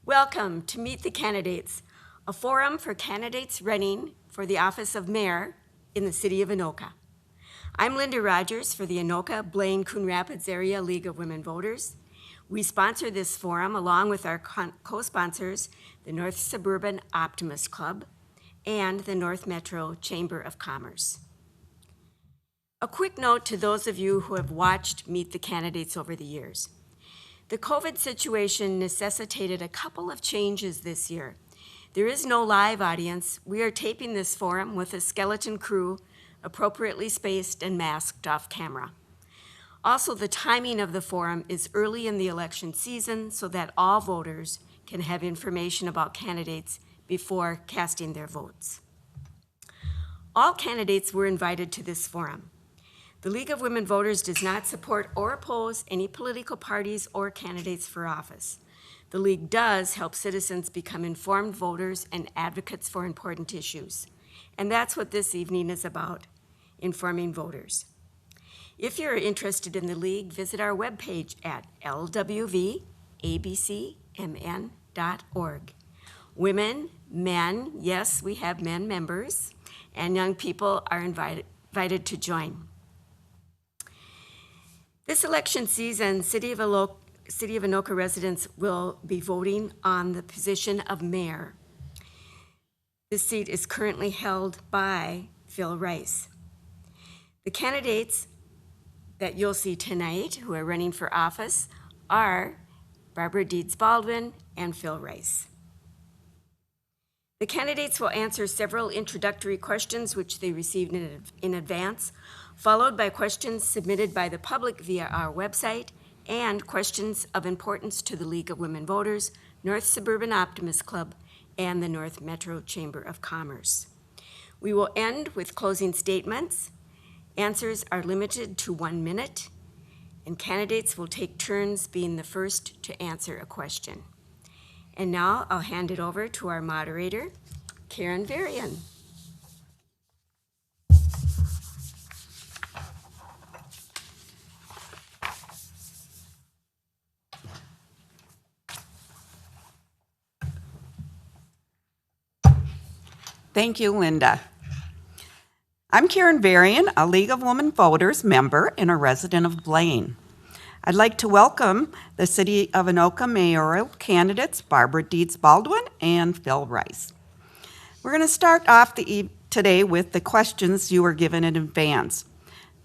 Welcome to Meet the Candidates, a forum for candidates running for the office of mayor in the city of Anoka. I'm Linda Rogers for the Anoka, Blaine, Coon Rapids Area League of Women Voters. We sponsor this forum along with our co-sponsors, the North Suburban Optimist Club and the North Metro Chamber of Commerce. A quick note to those of you who have watched Meet the Candidates over the years. The COVID situation necessitated a couple of changes this year. There is no live audience. We are taping this forum with a skeleton crew, appropriately spaced and masked off camera. Also, the timing of the forum is early in the election season so that all voters can have information about candidates before casting their votes. All candidates were invited to this forum. The League of Women Voters does not support or oppose any political parties or candidates for office. The League does help citizens become informed voters and advocates for important issues. And that's what this evening is about, informing voters. If you're interested in the League, visit our webpage at lwabcmn.org. Women, men, yes, we have men members, and young people are invited to join. This election season, City of Anoka residents will be voting on the position of mayor. This seat is currently held by Phil Rice. The candidates that you'll see tonight who are running for office are Barbara Deeds-Baldwin and Phil Rice. The candidates will answer several introductory questions which they received in advance, followed by questions submitted by the public via our website and questions of importance to the League of Women Voters, North Suburban Optimist Club, and the North Metro Chamber of Commerce. We will end with closing statements. Answers are limited to 1 minute, and candidates will take turns being the first to answer a question. And now I'll hand it over to our moderator, Karen Varian. Thank you, Linda. I'm Karen Varian, a League of Women Voters member and a resident of Blaine. I'd like to welcome the City of Anoka mayoral candidates, Barbara Deeds-Baldwin and Phil Rice. We're going to start off today with the questions you were given in advance.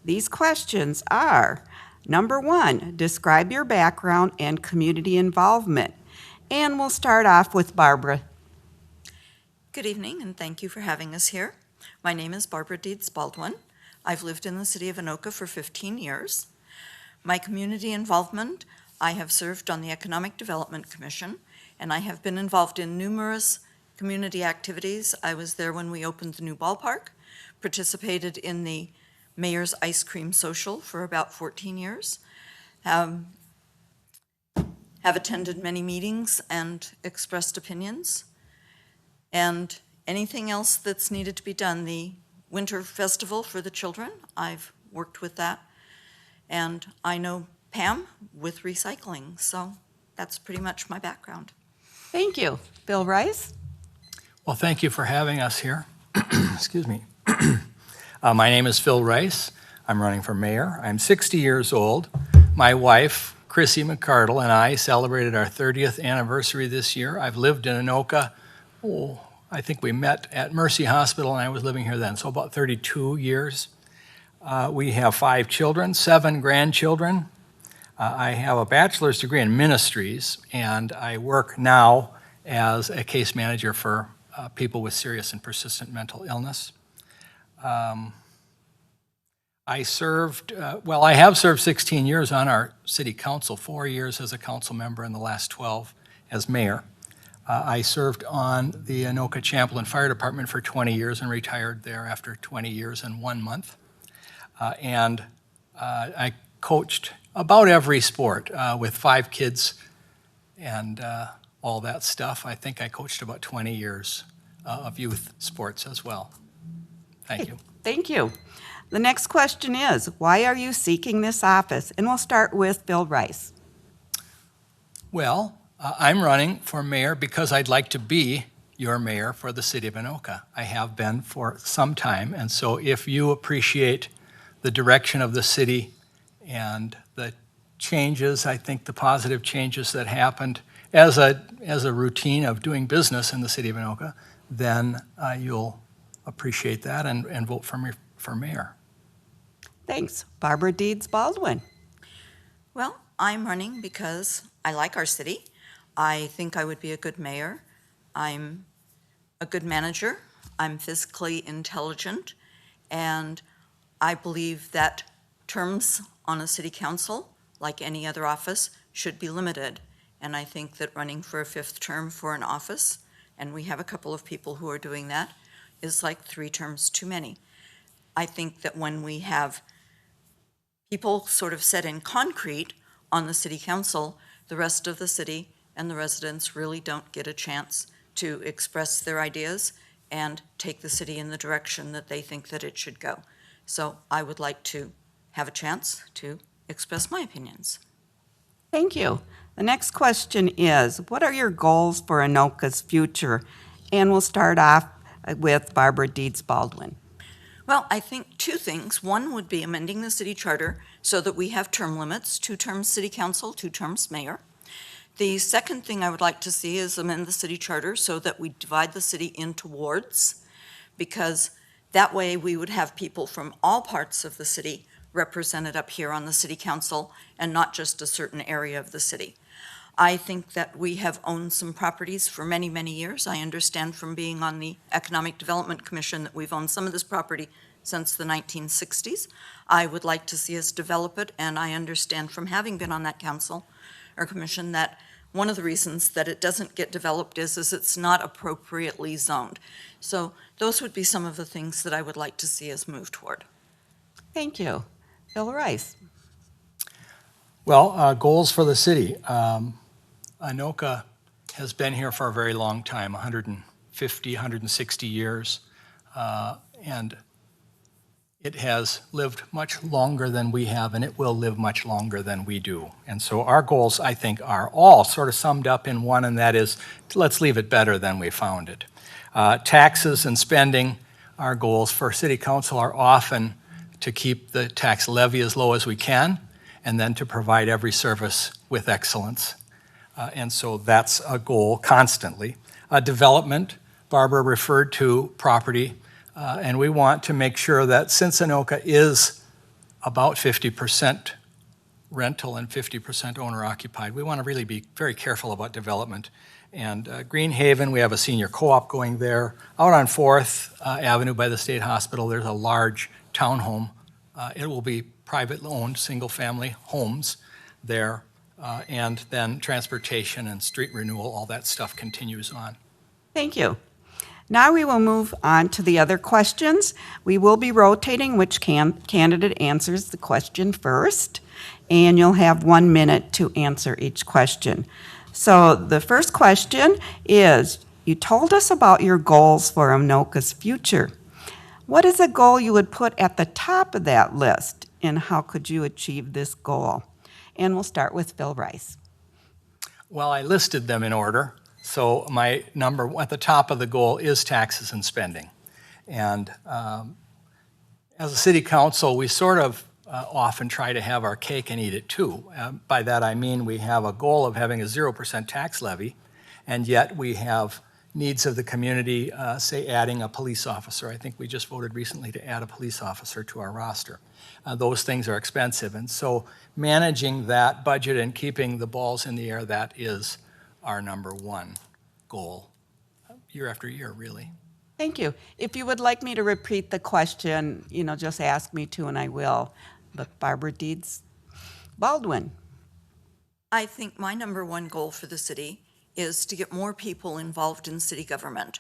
These questions are, number 1, describe your background and community involvement. And we'll start off with Barbara. Good evening, and thank you for having us here. My name is Barbara Deeds-Baldwin. I've lived in the city of Anoka for 15 years. My community involvement, I have served on the Economic Development Commission, and I have been involved in numerous community activities. I was there when we opened the new ballpark, participated in the Mayor's Ice Cream Social for about 14 years, have attended many meetings and expressed opinions, and anything else that's needed to be done. The Winter Festival for the children, I've worked with that. And I know Pam with recycling, so that's pretty much my background. Thank you. Phil Rice? Well, thank you for having us here. Excuse me. My name is Phil Rice. I'm running for mayor. I'm 60 years old. My wife, Chrissy McCardle, and I celebrated our 30th anniversary this year. I've lived in Anoka, I think we met at Mercy Hospital and I was living here then, so about 32 years. We have 5 children, 7 grandchildren. I have a bachelor's degree in ministries, and I work now as a case manager for people with serious and persistent mental illness. I have served 16 years on our city council, 4 years as a council member and the last 12 as mayor. I served on the Anoka Champlain Fire Department for 20 years and retired there after 20 years and 1 month. I coached about every sport with 5 kids and all that stuff. I think I coached about 20 years of youth sports as well. Thank you. Thank you. The next question is, why are you seeking this office? And we'll start with Phil Rice. Well, I'm running for mayor because I'd like to be your mayor for the city of Anoka. I have been for some time, and so if you appreciate the direction of the city and the changes, I think the positive changes that happened as a routine of doing business in the city of Anoka, then you'll appreciate that and vote for me for mayor. Thanks. Barbara Deeds-Baldwin. Well, I'm running because I like our city. I think I would be a good mayor. I'm a good manager. I'm fiscally intelligent. And I believe that terms on a city council, like any other office, should be limited. And I think that running for a 5th term for an office, and we have a couple of people who are doing that, is like 3 terms too many. I think that when we have people sort of set in concrete on the city council, the rest of the city and the residents really don't get a chance to express their ideas and take the city in the direction that they think that it should go. So I would like to have a chance to express my opinions. Thank you. The next question is, what are your goals for Anoka's future? And we'll start off with Barbara Deeds-Baldwin. Well, I think 2 things. One would be amending the city charter so that we have term limits, 2 terms city council, 2 terms mayor. The second thing I would like to see is amend the city charter so that we divide the city into wards, because that way we would have people from all parts of the city represented up here on the city council and not just a certain area of the city. I think that we have owned some properties for many, many years. I understand from being on the Economic Development Commission that we've owned some of this property since the 1960s. I would like to see us develop it, and I understand from having been on that council or commission that one of the reasons that it doesn't get developed is it's not appropriately zoned. So those would be some of the things that I would like to see us move toward. Thank you. Bill Rice. Well, goals for the city. Anoka has been here for a very long time, 150, 160 years, and it has lived much longer than we have, and it will live much longer than we do. And so our goals, I think, are all sort of summed up in one, and that is, let's leave it better than we found it. Taxes and spending, our goals for city council are often to keep the tax levy as low as we can, and then to provide every service with excellence. And so that's a goal constantly. Development, Barbara referred to property, and we want to make sure that since Anoka is about 50% rental and 50% owner occupied, we want to really be very careful about development. And Green Haven, we have a senior co-op going there. Out on 4th Avenue by the State Hospital, there's a large townhome. It will be privately owned, single-family homes there. And then transportation and street renewal, all that stuff continues on. Thank you. Now we will move on to the other questions. We will be rotating which candidate answers the question first, and you'll have 1 minute to answer each question. So the first question is, you told us about your goals for Anoka's future. What is a goal you would put at the top of that list, and how could you achieve this goal? And we'll start with Phil Rice. Well, I listed them in order. So my number at the top of the goal is taxes and spending. And as a city council, we sort of often try to have our cake and eat it too. By that I mean we have a goal of having a 0% tax levy, and yet we have needs of the community, say adding a police officer. I think we just voted recently to add a police officer to our roster. Those things are expensive, and so managing that budget and keeping the balls in the air, that is our number 1 goal, year after year, really. Thank you. If you would like me to repeat the question, just ask me to, and I will. But Barbara Deeds-Baldwin. I think my number 1 goal for the city is to get more people involved in city government.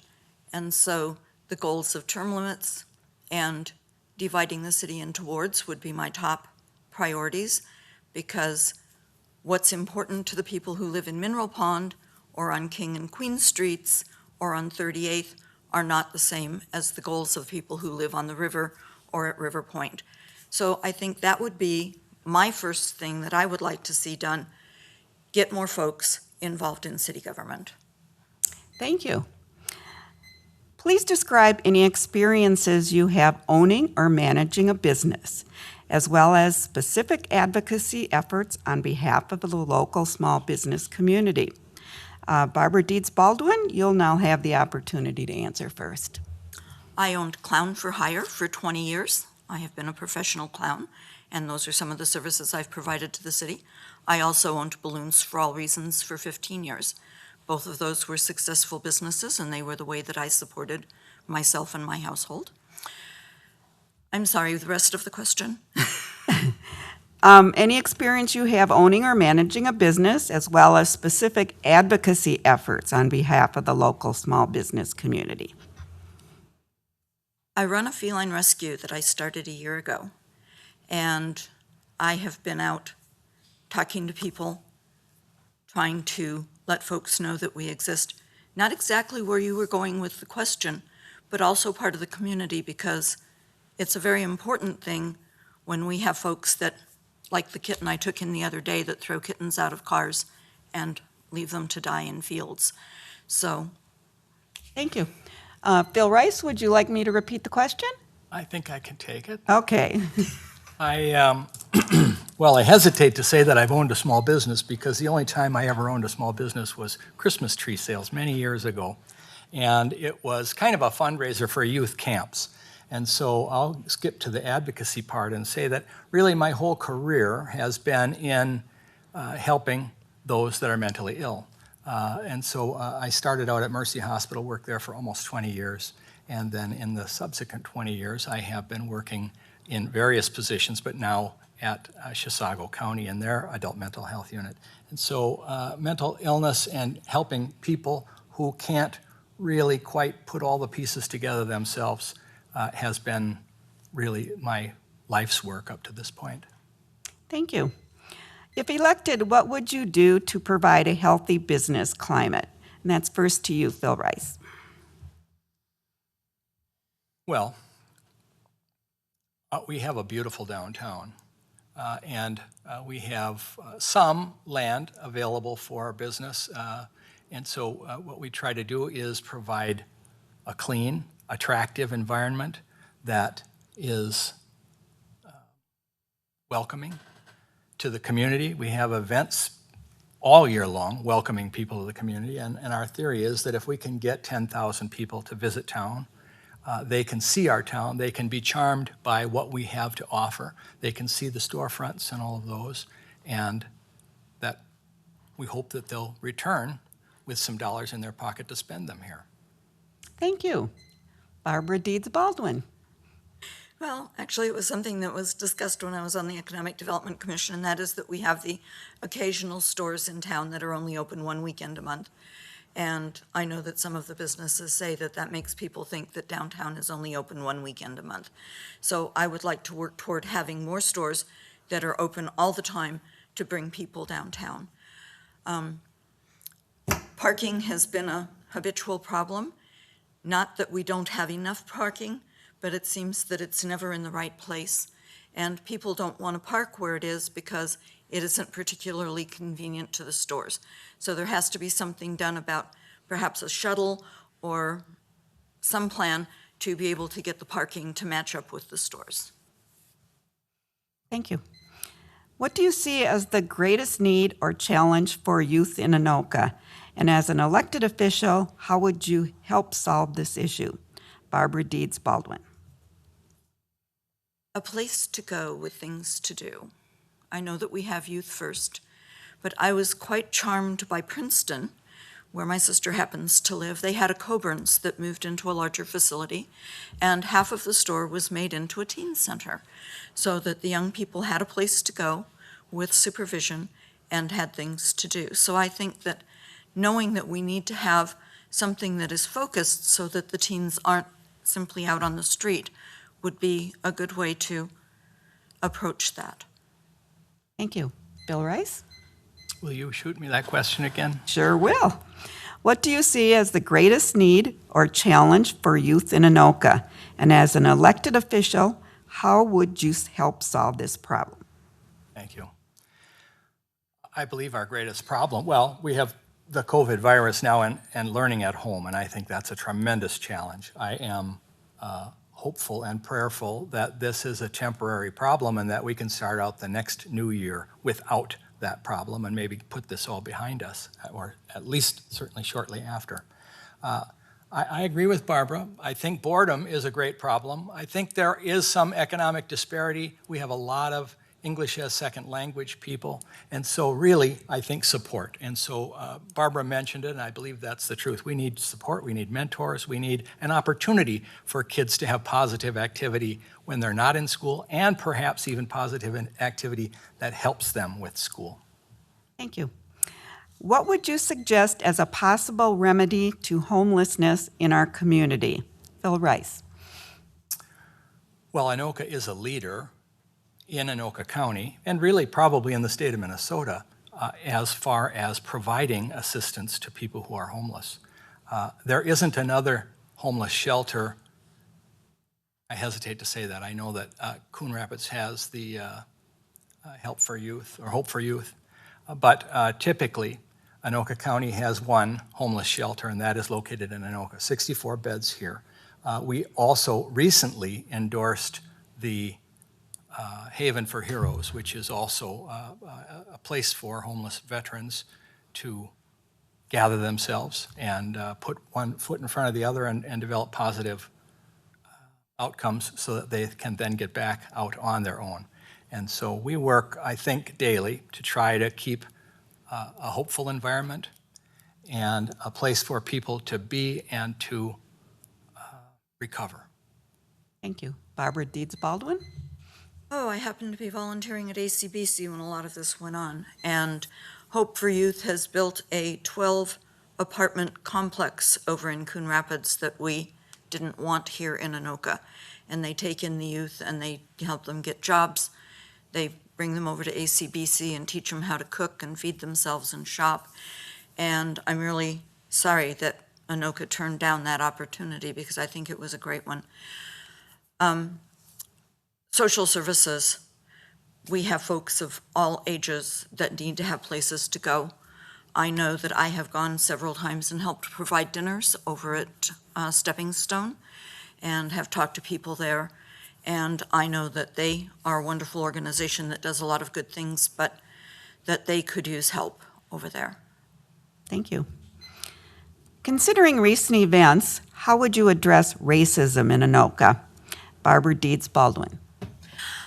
And so the goals of term limits and dividing the city into wards would be my top priorities, because what's important to the people who live in Mineral Pond or on King and Queen Streets or on 38th are not the same as the goals of people who live on the river or at River Point. So I think that would be my first thing that I would like to see done. Get more folks involved in city government. Thank you. Please describe any experiences you have owning or managing a business, as well as specific advocacy efforts on behalf of the local small business community. Barbara Deeds-Baldwin, you'll now have the opportunity to answer first. I owned Clown for Hire for 20 years. I have been a professional clown, and those are some of the services I've provided to the city. I also owned Balloons for All Reasons for 15 years. Both of those were successful businesses, and they were the way that I supported myself and my household. I'm sorry, the rest of the question? Any experience you have owning or managing a business, as well as specific advocacy efforts on behalf of the local small business community. I run a feline rescue that I started a year ago, and I have been out talking to people, trying to let folks know that we exist. Not exactly where you were going with the question, but also part of the community, because it's a very important thing when we have folks that, like the kitten I took in the other day, that throw kittens out of cars and leave them to die in fields. So, Thank you. Phil Rice, would you like me to repeat the question? I think I can take it. Okay. Well, I hesitate to say that I've owned a small business because the only time I ever owned a small business was Christmas tree sales many years ago. And it was kind of a fundraiser for youth camps. And so I'll skip to the advocacy part and say that really my whole career has been in helping those that are mentally ill. And so I started out at Mercy Hospital, worked there for almost 20 years. And then in the subsequent 20 years, I have been working in various positions, but now at Chisago County in their adult mental health unit. And so mental illness and helping people who can't really quite put all the pieces together themselves has been really my life's work up to this point. Thank you. If elected, what would you do to provide a healthy business climate? And that's first to you, Phil Rice. Well, we have a beautiful downtown, and we have some land available for our business. And so what we try to do is provide a clean, attractive environment that is welcoming to the community. We have events all year long welcoming people to the community, and our theory is that if we can get 10,000 people to visit town, they can see our town, they can be charmed by what we have to offer, they can see the storefronts and all of those, and that we hope that they'll return with some dollars in their pocket to spend them here. Thank you. Barbara Deeds-Baldwin. well, actually, it was something that was discussed when I was on the Economic Development Commission, and that is that we have the occasional stores in town that are only open one weekend a month. And I know that some of the businesses say that that makes people think that downtown is only open one weekend a month. So I would like to work toward having more stores that are open all the time to bring people downtown. Parking has been a habitual problem. Not that we don't have enough parking, but it seems that it's never in the right place. And people don't want to park where it is because it isn't particularly convenient to the stores. So there has to be something done about perhaps a shuttle or some plan to be able to get the parking to match up with the stores. Thank you. What do you see as the greatest need or challenge for youth in Anoka? And as an elected official, how would you help solve this issue? Barbara Deeds-Baldwin. A place to go with things to do. I know that we have Youth First, but I was quite charmed by Princeton, where my sister happens to live. They had a Coburn's that moved into a larger facility, and half of the store was made into a teen center, so that the young people had a place to go with supervision and had things to do. So I think that knowing that we need to have something that is focused so that the teens aren't simply out on the street would be a good way to approach that. Thank you. Bill Rice? Will you shoot me that question again? Sure will. What do you see as the greatest need or challenge for youth in Anoka? And as an elected official, how would you help solve this problem? Thank you. I believe our greatest problem, well, we have the COVID virus now and learning at home, and I think that's a tremendous challenge. I am hopeful and prayerful that this is a temporary problem and that we can start out the next new year without that problem and maybe put this all behind us, or at least certainly shortly after. I agree with Barbara. I think boredom is a great problem. I think there is some economic disparity. We have a lot of English as second language people, and so really, I think support. And so Barbara mentioned it, and I believe that's the truth. We need support, we need mentors, we need an opportunity for kids to have positive activity when they're not in school, and perhaps even positive activity that helps them with school. Thank you. What would you suggest as a possible remedy to homelessness in our community? Phil Rice. Well, Anoka is a leader in Anoka County, and really probably in the state of Minnesota, as far as providing assistance to people who are homeless. There isn't another homeless shelter. I hesitate to say that. I know that Coon Rapids has the Help for Youth, or Hope for Youth, but typically Anoka County has one homeless shelter, and that is located in Anoka, 64 beds here. We also recently endorsed the Haven for Heroes, which is also a place for homeless veterans to gather themselves and put one foot in front of the other and develop positive outcomes so that they can then get back out on their own. And so we work, I think, daily to try to keep a hopeful environment and a place for people to be and to recover. Thank you. Barbara Deeds-Baldwin. Oh, I happened to be volunteering at ACBC when a lot of this went on, and Hope for Youth has built a 12-apartment complex over in Coon Rapids that we didn't want here in Anoka. And they take in the youth and they help them get jobs. They bring them over to ACBC and teach them how to cook and feed themselves and shop. And I'm really sorry that Anoka turned down that opportunity because I think it was a great one. Social services, we have folks of all ages that need to have places to go. I know that I have gone several times and helped provide dinners over at Stepping Stone and have talked to people there. And I know that they are a wonderful organization that does a lot of good things, but that they could use help over there. Thank you. Considering recent events, how would you address racism in Anoka? Barbara Deeds-Baldwin.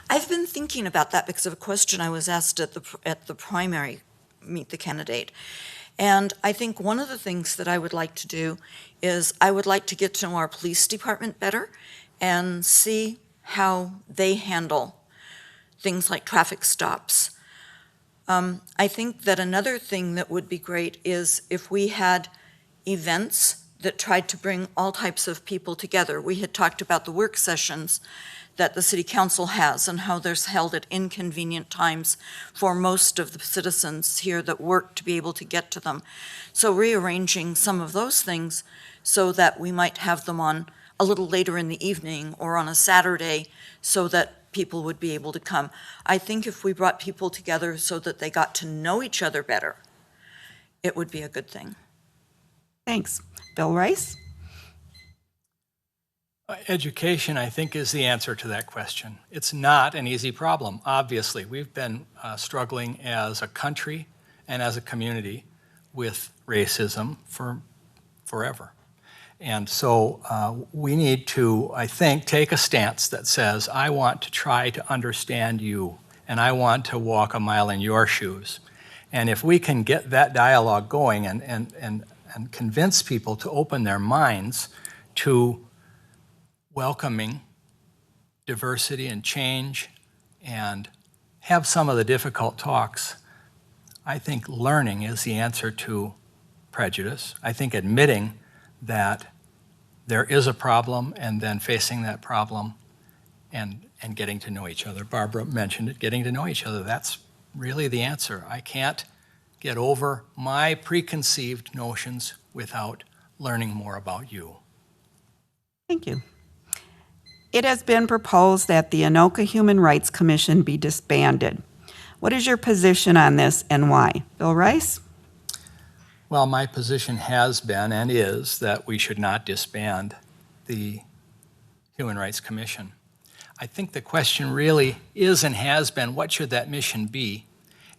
I've been thinking about that because of a question I was asked at the primary Meet the Candidate. And I think one of the things that I would like to do is I would like to get to know our police department better and see how they handle things like traffic stops. I think that another thing that would be great is if we had events that tried to bring all types of people together. We had talked about the work sessions that the city council has and how they're held at inconvenient times for most of the citizens here that work to be able to get to them. So rearranging some of those things so that we might have them on a little later in the evening or on a Saturday so that people would be able to come. I think if we brought people together so that they got to know each other better, it would be a good thing. Thanks. Bill Rice? Education, I think, is the answer to that question. It's not an easy problem, obviously. We've been struggling as a country and as a community with racism for forever. And so we need to, I think, take a stance that says, I want to try to understand you, and I want to walk a mile in your shoes. And if we can get that dialogue going and convince people to open their minds to welcoming diversity and change and have some of the difficult talks, I think learning is the answer to prejudice. I think admitting that there is a problem and then facing that problem and getting to know each other. Barbara mentioned it, getting to know each other. That's really the answer. I can't get over my preconceived notions without learning more about you. Thank you. It has been proposed that the Anoka Human Rights Commission be disbanded. What is your position on this and why? Bill Rice? Well, my position has been and is that we should not disband the Human Rights Commission. I think the question really is and has been, what should that mission be,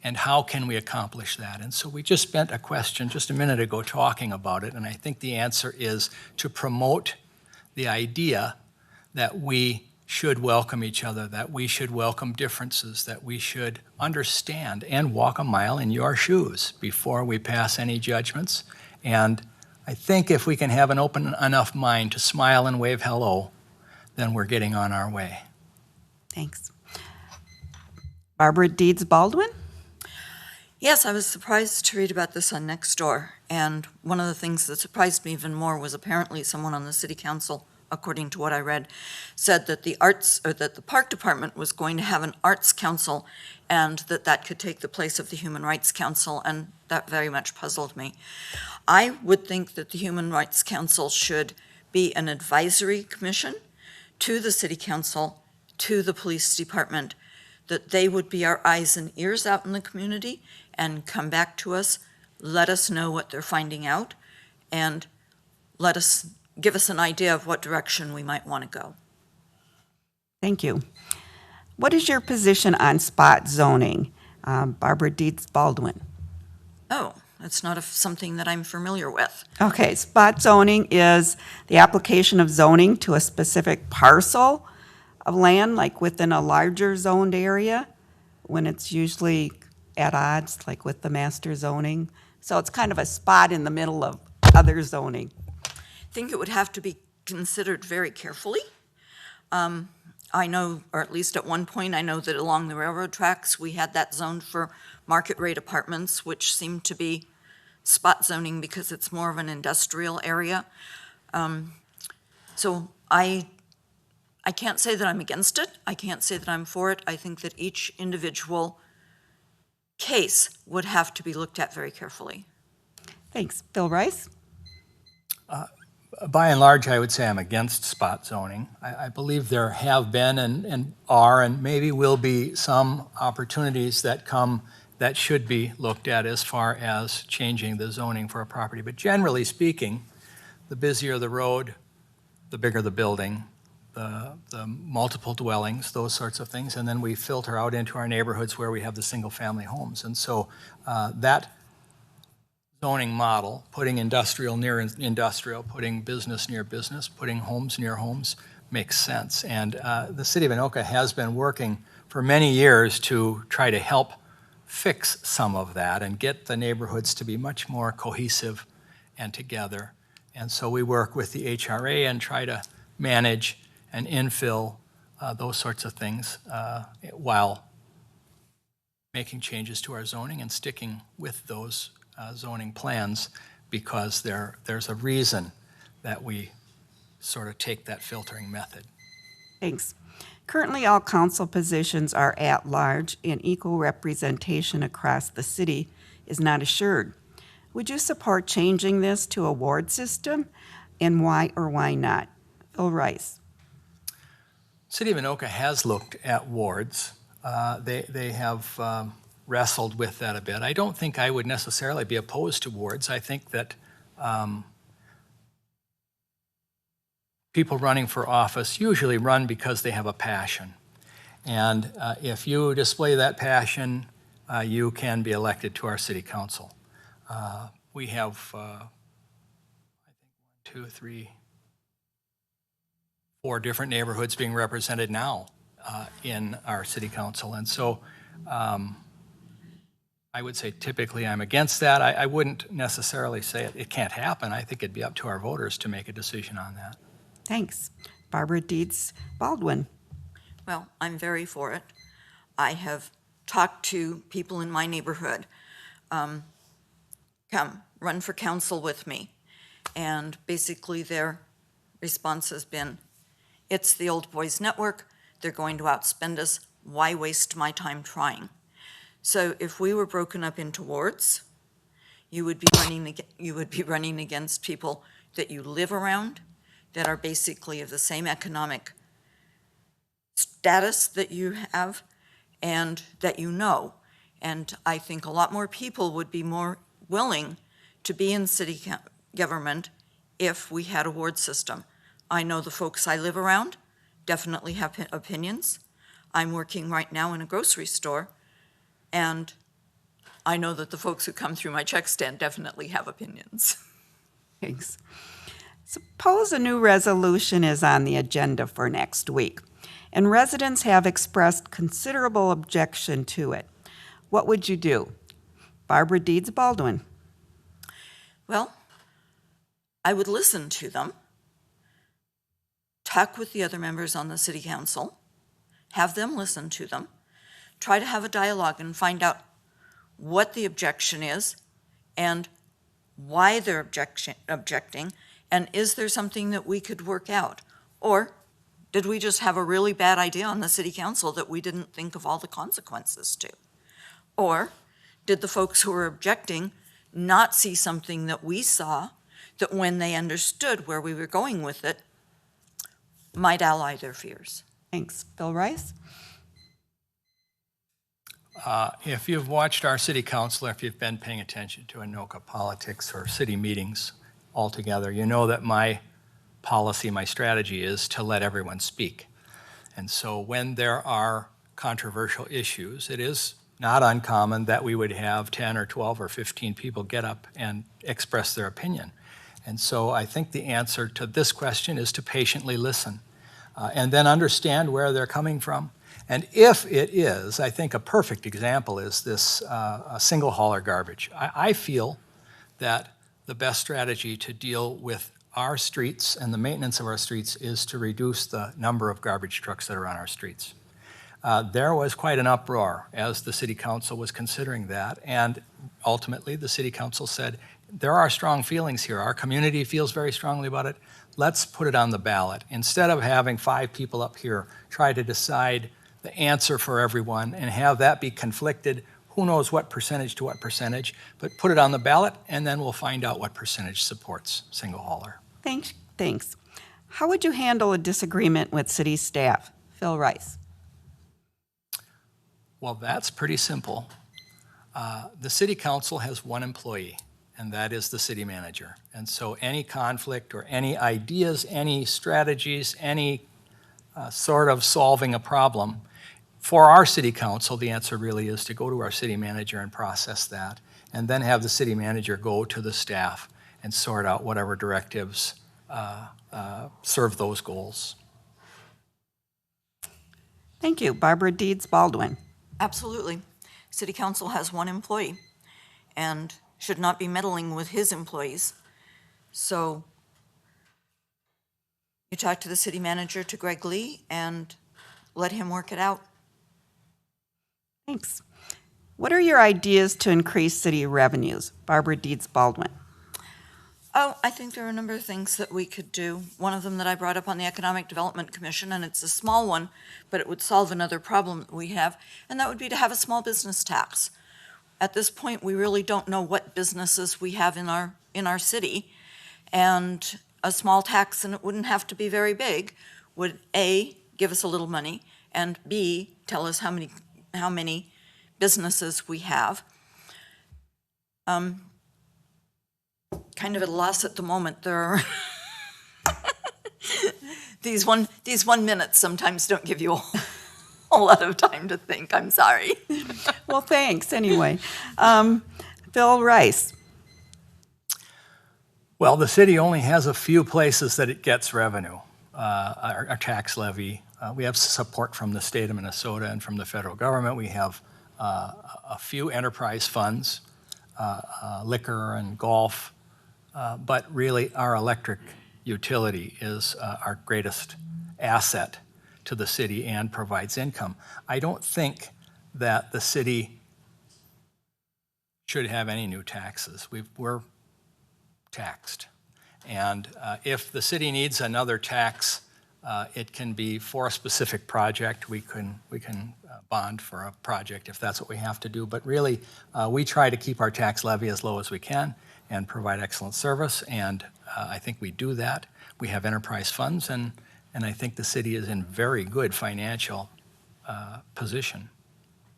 and how can we accomplish that? And so we just spent a question just a minute ago talking about it, and I think the answer is to promote the idea that we should welcome each other, that we should welcome differences, that we should understand and walk a mile in your shoes before we pass any judgments. And I think if we can have an open enough mind to smile and wave hello, then we're getting on our way. Thanks. Barbara Deeds-Baldwin? Yes, I was surprised to read about this on Nextdoor, and one of the things that surprised me even more was apparently someone on the city council, according to what I read, said that the park department was going to have an arts council and that could take the place of the Human Rights Council, and that very much puzzled me. I would think that the Human Rights Council should be an advisory commission to the city council, to the police department, that they would be our eyes and ears out in the community and come back to us, let us know what they're finding out, and give us an idea of what direction we might want to go. Thank you. What is your position on spot zoning? Barbara Deeds-Baldwin. Oh, that's not something that I'm familiar with. Okay, spot zoning is the application of zoning to a specific parcel of land, like within a larger zoned area, when it's usually at odds, like with the master zoning. So it's kind of a spot in the middle of other zoning. I think it would have to be considered very carefully. I know, or at least at one point, I know that along the railroad tracks, we had that zoned for market rate apartments, which seemed to be spot zoning because it's more of an industrial area. So I can't say that I'm against it. I can't say that I'm for it. I think that each individual case would have to be looked at very carefully. Thanks. Bill Rice? By and large, I would say I'm against spot zoning. I believe there have been and are and maybe will be some opportunities that come that should be looked at as far as changing the zoning for a property. But generally speaking, the busier the road, the bigger the building, the multiple dwellings, those sorts of things, and then we filter out into our neighborhoods where we have the single-family homes. And so that zoning model, putting industrial near industrial, putting business near business, putting homes near homes, makes sense. And the city of Anoka has been working for many years to try to help fix some of that and get the neighborhoods to be much more cohesive and together. And so we work with the HRA and try to manage and infill those sorts of things while making changes to our zoning and sticking with those zoning plans, because there's a reason that we sort of take that filtering method. Thanks. Currently, all council positions are at large, and equal representation across the city is not assured. Would you support changing this to a ward system, and why or why not? Phil Rice. City of Anoka has looked at wards. They have wrestled with that a bit. I don't think I would necessarily be opposed to wards. I think that people running for office usually run because they have a passion. And if you display that passion, you can be elected to our city council. We have, I think, 1, 2, 3, 4 different neighborhoods being represented now in our city council. And so I would say typically I'm against that. I wouldn't necessarily say it can't happen. I think it'd be up to our voters to make a decision on that. Thanks. Barbara Deeds-Baldwin. Well, I'm very for it. I have talked to people in my neighborhood, come run for council with me, and basically their response has been, it's the old boys network, they're going to outspend us, why waste my time trying? So if we were broken up into wards, you would be running against people that you live around, that are basically of the same economic status that you have and that you know. And I think a lot more people would be more willing to be in city government if we had a ward system. I know the folks I live around definitely have opinions. I'm working right now in a grocery store, and I know that the folks who come through my check stand definitely have opinions. Thanks. Suppose a new resolution is on the agenda for next week, and residents have expressed considerable objection to it. What would you do? Barbara Deeds-Baldwin. Well, I would listen to them, talk with the other members on the city council, have them listen to them, try to have a dialogue and find out what the objection is and why they're objecting, and is there something that we could work out? Or did we just have a really bad idea on the city council that we didn't think of all the consequences to? Or did the folks who were objecting not see something that we saw that when they understood where we were going with it might allay their fears? Thanks. Bill Rice? If you've watched our city council, or if you've been paying attention to Anoka politics or city meetings altogether, you know that my policy, my strategy is to let everyone speak. And so when there are controversial issues, it is not uncommon that we would have 10 or 12 or 15 people get up and express their opinion. And so I think the answer to this question is to patiently listen and then understand where they're coming from. And if it is, I think a perfect example is this single hauler garbage. I feel that the best strategy to deal with our streets and the maintenance of our streets is to reduce the number of garbage trucks that are on our streets. There was quite an uproar as the city council was considering that, and ultimately the city council said, there are strong feelings here. Our community feels very strongly about it. Let's put it on the ballot. Instead of having 5 people up here try to decide the answer for everyone and have that be conflicted, who knows what percentage to what percentage, but put it on the ballot and then we'll find out what percentage supports single hauler. Thanks. How would you handle a disagreement with city staff? Phil Rice. Well, that's pretty simple. The city council has one employee, and that is the city manager. And so any conflict or any ideas, any strategies, any sort of solving a problem, for our city council, the answer really is to go to our city manager and process that, and then have the city manager go to the staff and sort out whatever directives serve those goals. Thank you. Barbara Deeds-Baldwin. Absolutely. City council has one employee and should not be meddling with his employees. So you talk to the city manager, to Greg Lee, and let him work it out. Thanks. What are your ideas to increase city revenues? Barbara Deeds-Baldwin. Oh, I think there are a number of things that we could do. One of them that I brought up on the Economic Development Commission, and it's a small one, but it would solve another problem that we have, and that would be to have a small business tax. At this point, we really don't know what businesses we have in our city, and a small tax, and it wouldn't have to be very big, would A, give us a little money, and B, tell us how many businesses we have. Kind of at a loss at the moment. There are these 1 minutes sometimes don't give you a lot of time to think. I'm sorry. Well, thanks anyway. Phil Rice. Well, the city only has a few places that it gets revenue. Our tax levy. We have support from the state of Minnesota and from the federal government. We have a few enterprise funds, liquor and golf, but really our electric utility is our greatest asset to the city and provides income. I don't think that the city should have any new taxes. We're taxed. And if the city needs another tax, it can be for a specific project. We can bond for a project if that's what we have to do. But really, we try to keep our tax levy as low as we can and provide excellent service. And I think we do that. We have enterprise funds, and I think the city is in very good financial position.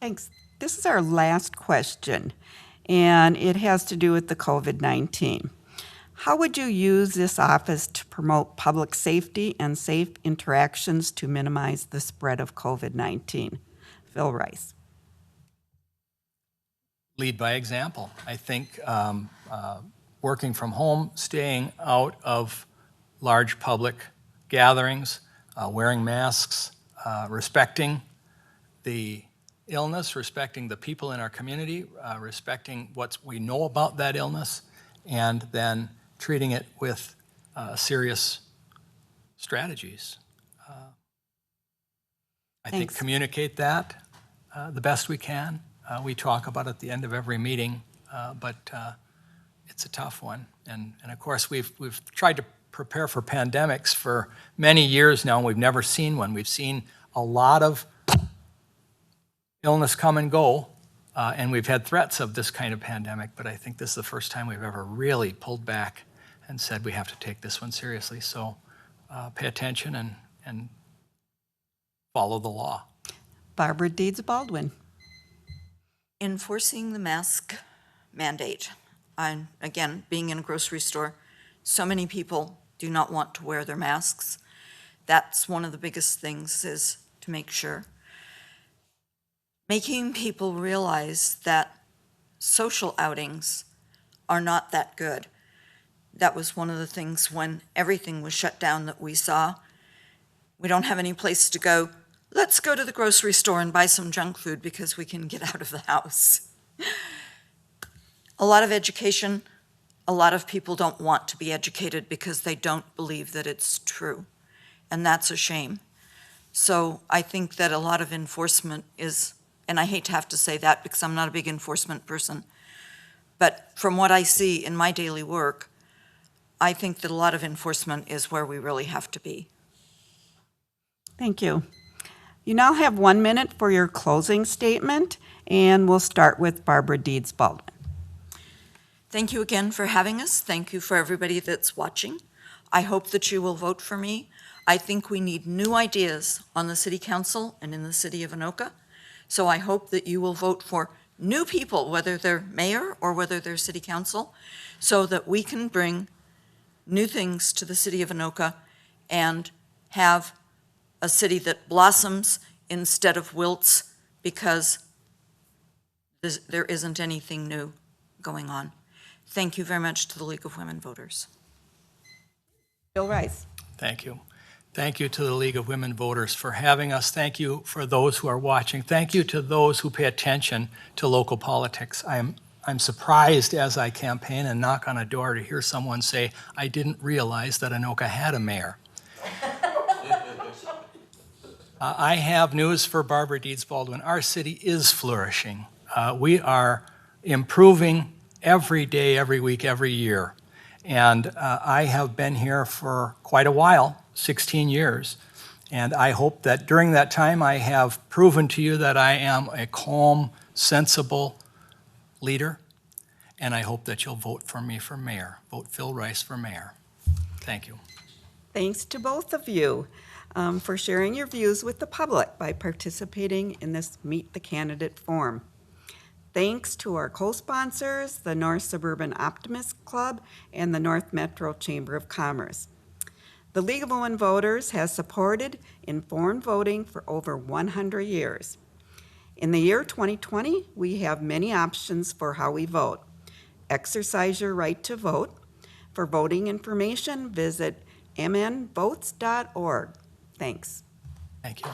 Thanks. This is our last question. and it has to do with the COVID-19. How would you use this office to promote public safety and safe interactions to minimize the spread of COVID-19? Phil Rice. Lead by example. I think working from home, staying out of large public gatherings, wearing masks, respecting the illness, respecting the people in our community, respecting what we know about that illness, and then treating it with serious strategies. I think Thanks. communicate that the best we can. We talk about it at the end of every meeting, but it's a tough one. And of course, we've tried to prepare for pandemics for many years now, and we've never seen one. We've seen a lot of illness come and go, and we've had threats of this kind of pandemic, but I think this is the first time we've ever really pulled back and said we have to take this one seriously. So pay attention and follow the law. Barbara Deeds-Baldwin. Enforcing the mask mandate. And again, being in a grocery store, so many people do not want to wear their masks. That's one of the biggest things, is to make sure. Making people realize that social outings are not that good. That was one of the things when everything was shut down that we saw. We don't have any place to go. Let's go to the grocery store and buy some junk food because we can get out of the house. A lot of education, a lot of people don't want to be educated because they don't believe that it's true, and that's a shame. So I think that a lot of enforcement is, and I hate to have to say that because I'm not a big enforcement person, but from what I see in my daily work, I think that a lot of enforcement is where we really have to be. Thank you. You now have 1 minute for your closing statement, and we'll start with Barbara Deeds-Baldwin. Thank you again for having us. Thank you for everybody that's watching. I hope that you will vote for me. I think we need new ideas on the City Council and in the City of Anoka. So I hope that you will vote for new people, whether they're mayor or whether they're City Council, so that we can bring new things to the City of Anoka and have a city that blossoms instead of wilts, because there isn't anything new going on. Thank you very much to the League of Women Voters. Phil Rice. Thank you. Thank you to the League of Women Voters for having us. Thank you for those who are watching. Thank you to those who pay attention to local politics. I'm surprised as I campaign and knock on a door to hear someone say, I didn't realize that Anoka had a mayor. I have news for Barbara Deeds-Baldwin. Our city is flourishing. We are improving every day, every week, every year. And I have been here for quite a while, 16 years. And I hope that during that time I have proven to you that I am a calm, sensible leader. And I hope that you'll vote for me for mayor. Vote Phil Rice for mayor. Thank you. Thanks to both of you for sharing your views with the public by participating in this Meet the Candidate Forum. Thanks to our co-sponsors, the North Suburban Optimist Club and the North Metro Chamber of Commerce. The League of Women Voters has supported informed voting for over 100 years. In the year 2020, we have many options for how we vote. Exercise your right to vote. For voting information, visit mnvotes.org. Thanks. Thank you.